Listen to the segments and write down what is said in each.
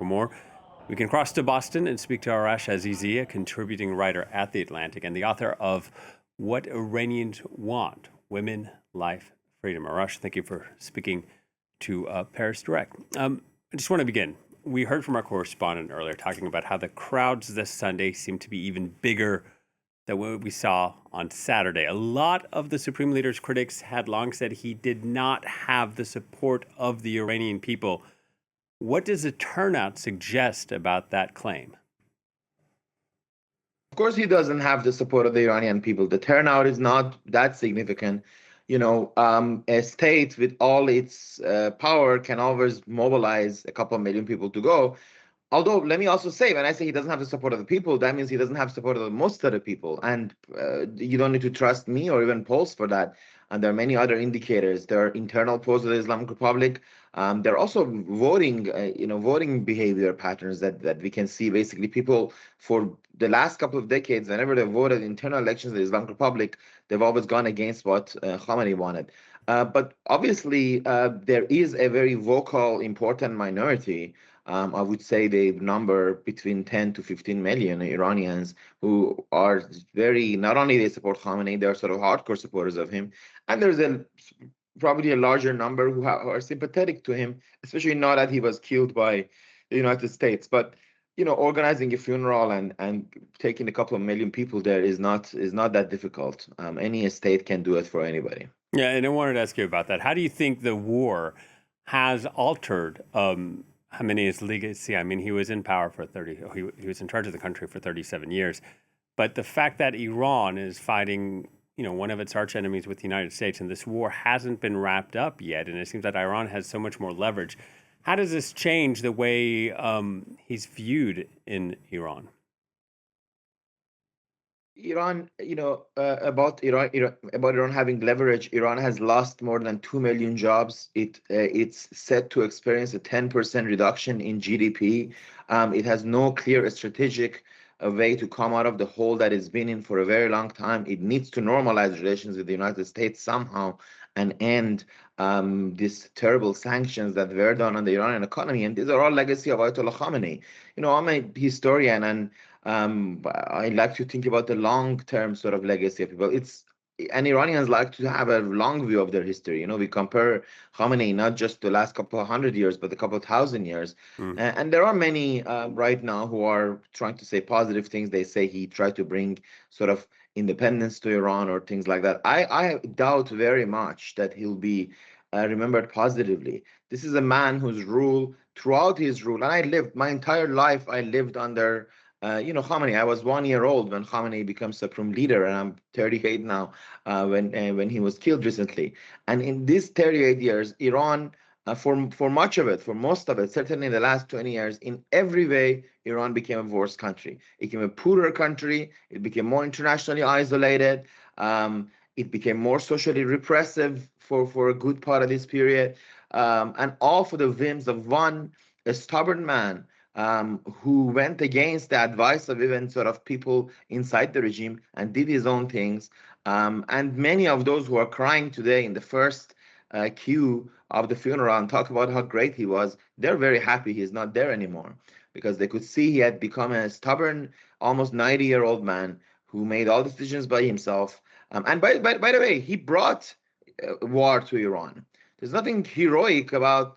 more. We can cross to Boston and speak to Arash Azizi, a contributing writer at The Atlantic and the author of What Iranians Want: Women, Life, Freedom. Arash, thank you for speaking to Paris Direct. I just want to begin. We heard from our correspondent earlier talking about how the crowds this Sunday seem to be even bigger than what we saw on Saturday. A lot of the Supreme Leader's critics had long said he did not have the support of the Iranian people. What does the turnout suggest about that claim? Of course, he doesn't have the support of the Iranian people. The turnout is not that significant. A state with all its power can always mobilize a couple of million people to go. Although, let me also say, when I say he doesn't have the support of the people, that means he doesn't have support of the most of the people. And you don't need to trust me or even polls for that. And there are many other indicators. There are internal polls of the Islamic Republic. There are also voting behavior patterns that we can see. Basically, people for the last couple of decades, whenever they voted internal elections in the Islamic Republic, they've always gone against what Khamenei wanted. But obviously, there is a very vocal, important minority. I would say they number between 10 to 15 million Iranians who are not only they support Khamenei, they're sort of hardcore supporters of him. And there's probably a larger number who are sympathetic to him, especially now that he was killed by the United States. But organizing a funeral and taking a couple of million people there is not that difficult. Any state can do it for anybody. Yeah, and I wanted to ask you about that. How do you think the war has altered Khamenei's legacy? I mean, he was in power for he was in charge of the country for 37 years. But the fact that Iran is fighting, one of its arch enemies with the United States, and this war hasn't been wrapped up yet, and it seems that Iran has so much more leverage. How does this change the way he's viewed in Iran? Iran, about Iran having leverage. Iran has lost more than 2 million jobs. It's set to experience a 10% reduction in GDP. It has no clear strategic way to come out of the hole that it's been in for a very long time. It needs to normalize relations with the United States somehow and end these terrible sanctions that were done on the Iranian economy. And these are all legacy of Ayatollah Khamenei. I'm a historian, and I like to think about the long-term sort of legacy of people. And Iranians like to have a long view of their history. We compare Khamenei not just the last couple of hundred years, but a couple of thousand years. And there are many right now who are trying to say positive things. They say he tried to bring sort of independence to Iran or things like that. I doubt very much that he'll be remembered positively. This is a man whose rule, throughout his rule, and my entire life, I lived under Khamenei. I was 1 year old when Khamenei became supreme leader, and I'm 38 now. When he was killed recently, and in these 38 years, Iran, for much of it, for most of it, certainly in the last 20 years, in every way, Iran became a worse country. It became a poorer country. It became more internationally isolated. It became more socially repressive for a good part of this period, and all for the whims of a stubborn man who went against the advice of even sort of people inside the regime and did his own things. And many of those who are crying today in the first queue of the funeral and talk about how great he was, they're very happy he's not there anymore, because they could see he had become a stubborn, almost 90-year-old man who made all decisions by himself. And by the way, he brought war to Iran. There's nothing heroic about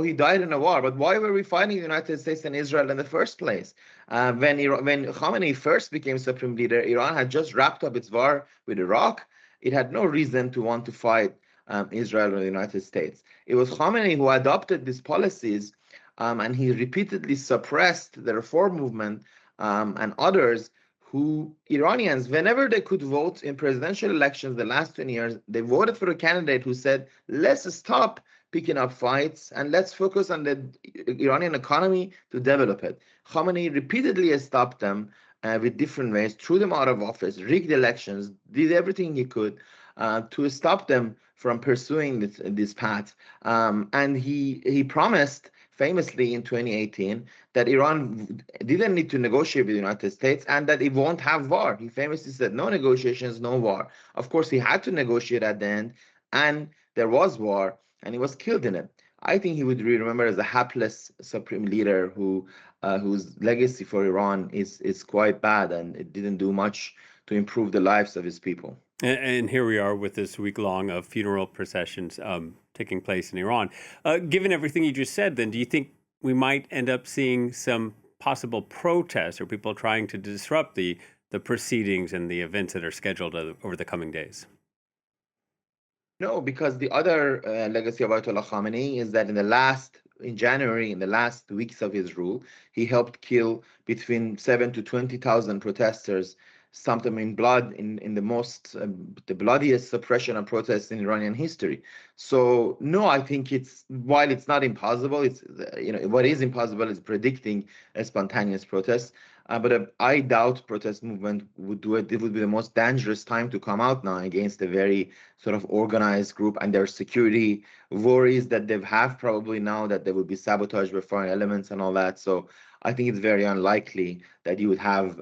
he died in a war. But why were we fighting the United States and Israel in the first place? When Khamenei first became supreme leader, Iran had just wrapped up its war with Iraq. It had no reason to want to fight Israel or the United States. It was Khamenei who adopted these policies, and he repeatedly suppressed the reform movement and others who, Iranians, whenever they could vote in presidential elections the last 20 years, they voted for a candidate who said, let's stop picking up fights and let's focus on the Iranian economy to develop it. Khamenei repeatedly stopped them with different ways, threw them out of office, rigged elections, did everything he could to stop them from pursuing this path. And he promised famously in 2018 that Iran didn't need to negotiate with the United States and that it won't have war. He famously said, no negotiations, no war. Of course, he had to negotiate at the end, and there was war, and he was killed in it. I think he would be remembered as a hapless supreme leader whose legacy for Iran is quite bad, and it didn't do much to improve the lives of his people. And here we are with this week long of funeral processions taking place in Iran. Given everything you just said, then do you think we might end up seeing some possible protests or people trying to disrupt the proceedings and the events that are scheduled over the coming days? No, because the other legacy of Ayatollah Khamenei is that in January, in the last weeks of his rule, he helped kill between 7 to 20,000 protesters, some of them in blood, in the bloodiest suppression of protests in Iranian history. So no, I think while it's not impossible, what is impossible is predicting a spontaneous protest. But I doubt protest movement would do it. It would be the most dangerous time to come out now against a very sort of organized group, and their security worries that they have probably now that they will be sabotaged by foreign elements and all that. So I think it's very unlikely that you'd have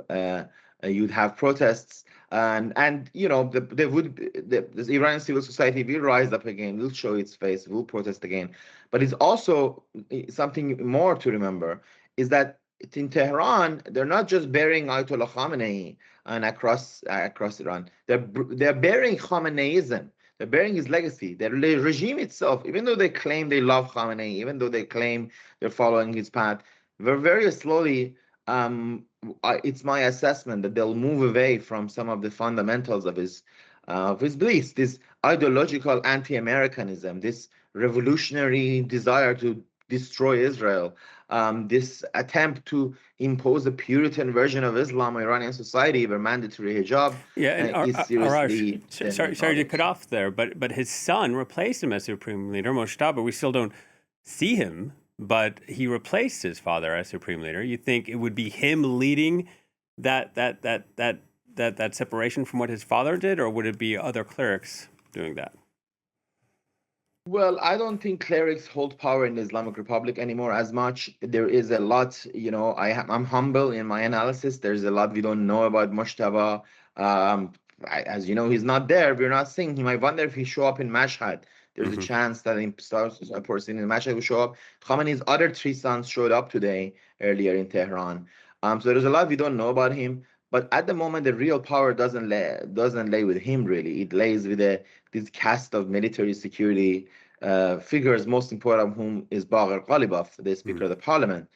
protests, and the Iranian civil society will rise up again, will show its face, will protest again. But it's also something more to remember is that in Tehran, they're not just burying Ayatollah Khamenei and across Iran. They're burying Khameneism. They're burying his legacy. The regime itself, even though they claim they love Khamenei, even though they claim they're following his path, very slowly. It's my assessment that they'll move away from some of the fundamentals of his beliefs. This ideological anti-Americanism, this revolutionary desire to destroy Israel, this attempt to impose a Puritan version of Islam in Iranian society where mandatory hijab Yeah, and is Arash, seriously sorry to cut off there, but his son replaced him as supreme leader, Moshtaba. We still don't see him, but he replaced his father as supreme leader. You think it would be him leading that separation from what his father did, or would it be other clerics doing that? Well, I don't think clerics hold power in the Islamic Republic anymore as much. There is a lot, I'm humble in my analysis. There's a lot we don't know about Mushtaba. As you know, he's not there. We're not seeing him. I wonder if he show up in Mashhad. There's a Hmm. chance that a person in Mashhad will show up. Khamenei's other three sons showed up today, earlier in Tehran. So there's a lot we don't know about him. But at the moment, the real power doesn't lay with him really. It lays with this cast of military security figures, most important of whom is Bagher Ghalibaf, the Speaker of the Parliament,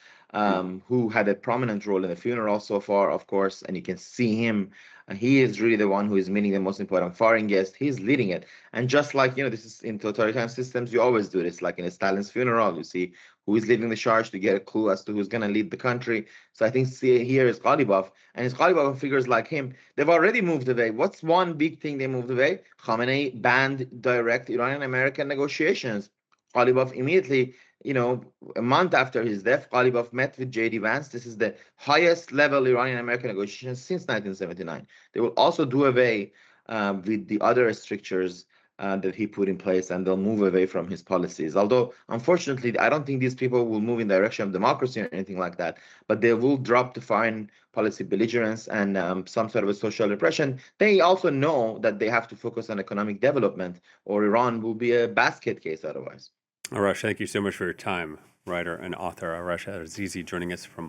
who had a prominent role in the funeral so far, of course, and you can see him. He is really the one who is meeting the most important foreign guest. He's leading it. And just like, this is in totalitarian systems, you always do this. Like in a Stalin's funeral, you see who is leading the charge to get a clue as to who's going to lead the country. So I think here is Ghalibaf, and it's Ghalibaf figures like him. They've already moved away. What's one big thing they moved away? Khamenei banned direct Iranian-American negotiations. Ghalibaf immediately, a month after his death, Ghalibaf met with J.D. Vance. This is the highest level Iranian-American negotiations since 1979. They will also do away with the other strictures that he put in place, and they'll move away from his policies. Although, unfortunately, I don't think these people will move in the direction of democracy or anything like that, but they will drop the foreign policy belligerence and some sort of a social repression. They also know that they have to focus on economic development, or Iran will be a basket case otherwise. Arash, thank you so much for your time. Writer and author Arash Azizi joining us from